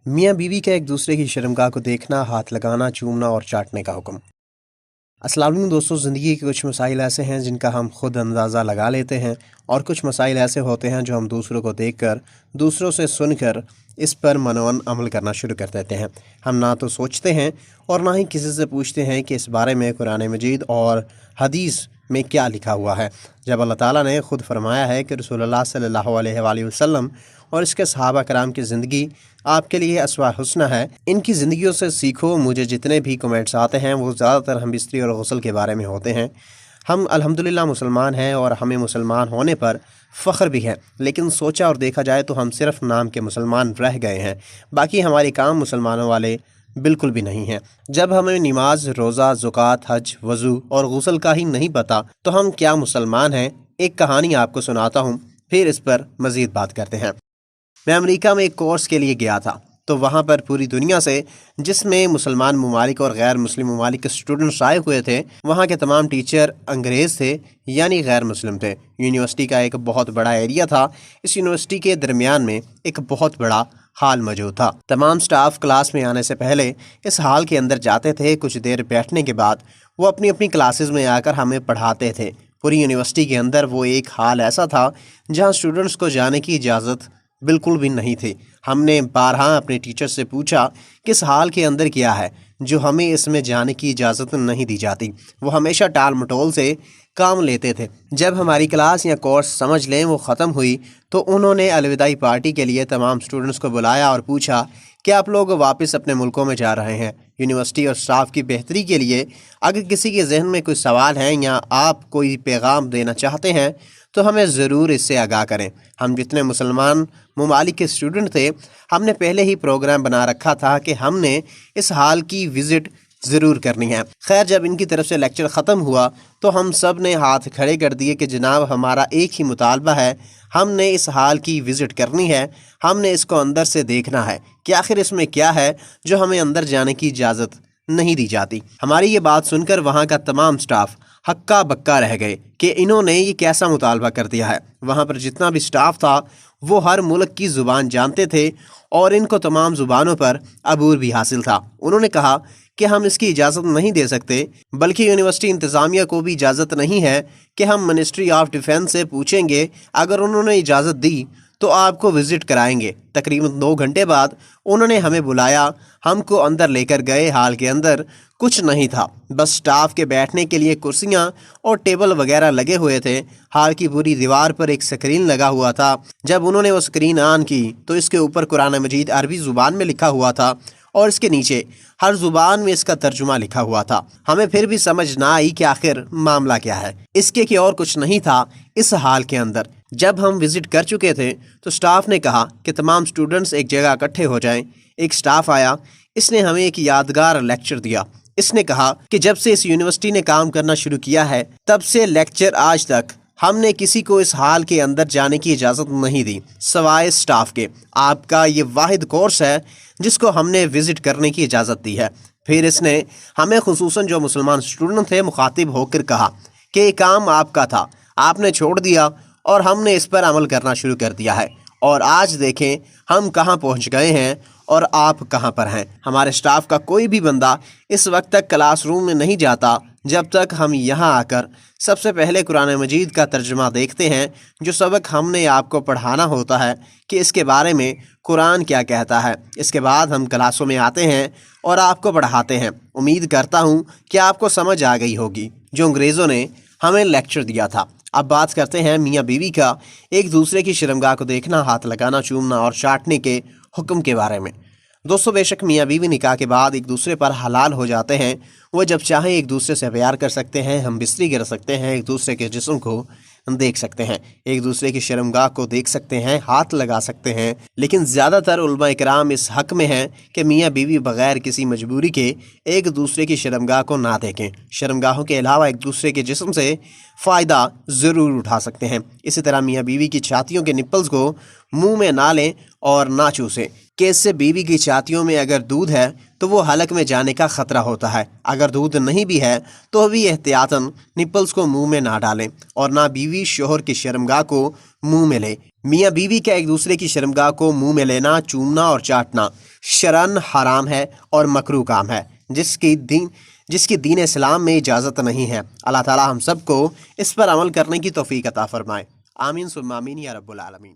मियाँ बीवी का एक दूसरे की शर्मगाह को देखना, हाथ लगाना, चूमना और चाटने का हुक्म। अस्सलाम वालेकुम दोस्तों, ज़िंदगी के कुछ मसाइल ऐसे हैं जिनका हम खुद अंदाज़ा लगा लेते हैं और कुछ मसाइल ऐसे होते हैं जो हम दूसरों को देखकर, दूसरों से सुनकर इस पर मनोवन अमल करना शुरू कर देते हैं। हम ना तो सोचते हैं और ना ही किसी से पूछते हैं कि इस बारे में कुरान मजीद और हदीस में क्या लिखा हुआ है। जब अल्लाह ताला ने ख़ुद फरमाया है कि रसूलुल्लाह सल्लल्लाहु अलैहि वसल्लम और इसके सहाबा कराम की ज़िंदगी आपके लिए अस्वा हुस्ना है, इनकी ज़िंदगियों से सीखो। मुझे जितने भी कमेंट्स आते हैं वो ज़्यादातर हम बिस्तरी और गुस्ल के बारे में होते हैं। हम अल्हम्दुलिल्लाह मुसलमान हैं और हमें मुसलमान होने पर फ़ख्र भी है, लेकिन सोचा और देखा जाए तो हम सिर्फ नाम के मुसलमान रह गए हैं, बाकी हमारे काम मुसलमानों वाले बिल्कुल भी नहीं हैं। जब हमें नमाज, रोज़ा, ज़कात, हज, वज़ू और गुस्ल का ही नहीं पता तो हम क्या मुसलमान हैं। एक कहानी आपको सुनाता हूँ, फिर इस पर मज़ीद बात करते हैं। मैं अमेरिका में एक कोर्स के लिए गया था, तो वहाँ पर पूरी दुनिया से, जिसमें मुसलमान ममालिक और गैर मुस्लिम ममालिक के स्टूडेंट्स आए हुए थे, वहाँ के तमाम टीचर अंग्रेज़ थे यानी गैर मुस्लिम थे। यूनिवर्सिटी का एक बहुत बड़ा एरिया था। इस यूनिवर्सिटी के दरमियान में एक बहुत बड़ा हॉल मौजूद था। तमाम स्टाफ क्लास में आने से पहले इस हॉल के अंदर जाते थे। कुछ देर बैठने के बाद वो अपनी अपनी क्लासेस में आकर हमें पढ़ाते थे। पूरी यूनिवर्सिटी के अंदर वो एक हॉल ऐसा था जहाँ स्टूडेंट्स को जाने की इजाज़त बिल्कुल भी नहीं थी। हमने बारहा अपने टीचर से पूछा कि इस हाल के अंदर क्या है जो हमें इसमें जाने की इजाज़त नहीं दी जाती। वो हमेशा टाल मटोल से काम लेते थे। जब हमारी क्लास या कोर्स समझ लें वो ख़त्म हुई तो उन्होंने अलविदाई पार्टी के लिए तमाम स्टूडेंट्स को बुलाया और पूछा कि आप लोग वापस अपने मुल्कों में जा रहे हैं। यूनिवर्सिटी और स्टाफ की बेहतरी के लिए अगर किसी के जहन में कोई सवाल है या आप कोई पैगाम देना चाहते हैं तो हमें ज़रूर इससे आगाह करें। हम जितने मुसलमान ममालिक के स्टूडेंट थे, हमने पहले ही प्रोग्राम बना रखा था कि हमने इस हाल की विज़िट ज़रूर करनी है। खैर, जब इनकी तरफ से लेक्चर ख़त्म हुआ तो हम सब ने हाथ खड़े कर दिए कि जनाब, हमारा एक ही मुतालबा है, हमने इस हाल की विज़िट करनी है। हमने इसको अंदर से देखना है कि आखिर इसमें क्या है जो हमें अंदर जाने की इजाज़त नहीं दी जाती। हमारी ये बात सुनकर वहाँ का तमाम स्टाफ हक्का बक्का रह गए कि इन्होंने ये कैसा मुतालबा कर दिया है। वहाँ पर जितना भी स्टाफ था वो हर मुल्क की ज़ुबान जानते थे और इनको तमाम ज़ुबानों पर अबूर भी हासिल था। उन्होंने कहा कि हम इसकी इजाज़त नहीं दे सकते, बल्कि यूनिवर्सिटी इंतज़ामिया को भी इजाज़त नहीं है कि हम मिनिस्ट्री ऑफ डिफेंस से पूछेंगे, अगर उन्होंने इजाज़त दी तो आपको विज़िट कराएंगे। तकरीबन 2 घंटे बाद उन्होंने हमें बुलाया, हमको अंदर लेकर गए। हाल के अंदर कुछ नहीं था, बस स्टाफ के बैठने के लिए कुर्सियां और टेबल वगैरह लगे हुए थे। हाल की पूरी दीवार पर एक स्क्रीन लगा हुआ था। जब उन्होंने वो स्क्रीन ऑन की तो इसके ऊपर कुरान मजीद अरबी ज़ुबान में लिखा हुआ था और इसके नीचे हर ज़ुबान में इसका तर्जुमा लिखा हुआ था। हमें फिर भी समझ ना आई कि आखिर मामला क्या है। इसके कि और कुछ नहीं था इस हाल के अंदर। जब हम विज़िट कर चुके थे तो स्टाफ ने कहा कि तमाम स्टूडेंट्स एक जगह इकट्ठे हो जाएं। एक स्टाफ आया, इसने हमें एक यादगार लेक्चर दिया। इसने कहा कि जब से इस यूनिवर्सिटी ने काम करना शुरू किया है, तब से लेक्चर आज तक हमने किसी को इस हाल के अंदर जाने की इजाज़त नहीं दी सवाए स्टाफ के। आपका ये वाहिद कोर्स है जिसको हमने विज़िट करने की इजाज़त दी है। फिर इसने हमें खुसूसन जो मुसलमान स्टूडेंट थे मुखातिब होकर कहा कि ये काम आपका था, आपने छोड़ दिया और हमने इस पर अमल करना शुरू कर दिया है, और आज देखें हम कहाँ पहुँच गए हैं और आप कहाँ पर हैं। हमारे स्टाफ का कोई भी बंदा इस वक्त तक क्लासरूम में नहीं जाता जब तक हम यहाँ आकर सबसे पहले कुरान मजीद का तर्जुमा देखते हैं, जो सबक हमने आपको पढ़ाना होता है कि इसके बारे में कुरान क्या कहता है। इसके बाद हम क्लासों में आते हैं और आपको पढ़ाते हैं। उम्मीद करता हूँ कि आपको समझ आ गई होगी जो अंग्रेज़ों ने हमें लेक्चर दिया था। अब बात करते हैं मियाँ बीवी का एक दूसरे की शर्मगाह को देखना, हाथ लगाना, चूमना और चाटने के हुक्म के बारे में। दोस्तों, बेशक मियाँ बीवी निकाह के बाद एक दूसरे पर हलाल हो जाते हैं। वो जब चाहें एक दूसरे से प्यार कर सकते हैं, हम बिस्तरी कर सकते हैं, एक दूसरे के जिस्म को देख सकते हैं, एक दूसरे की शर्मगाह को देख सकते हैं, हाथ लगा सकते हैं। लेकिन ज़्यादातर उलमा इकराम इस हक़ में हैं कि मियाँ बीवी बग़ैर किसी मजबूरी के एक दूसरे की शर्मगाह को ना देखें। शर्मगाहों के अलावा एक दूसरे के जिस्म से फ़ायदा ज़रूर उठा सकते हैं। इसी तरह मियाँ बीवी की छातियों के निप्पल्स को मुंह में ना लें और ना चूसें कि इससे बीवी की छातियों में अगर दूध है तो वो हलक में जाने का ख़तरा होता है। अगर दूध नहीं भी है तो भी एहतियातन निप्पल्स को मुंह में ना डालें और ना बीवी शोहर की शर्मगाह को منہ میں لے۔ میاں بیوی کا ایک دوسرے کی شرمگاہ کو منہ میں لینا، چومنا اور چاٹنا شرعاً حرام ہے اور مکروہ کام ہے، جس کی دین اسلام میں اجازت نہیں ہے۔ اللہ تعالی ہم سب کو اس پر عمل کرنے کی توفیق عطا فرمائے۔ آمین ثم آمین یا رب العالمین۔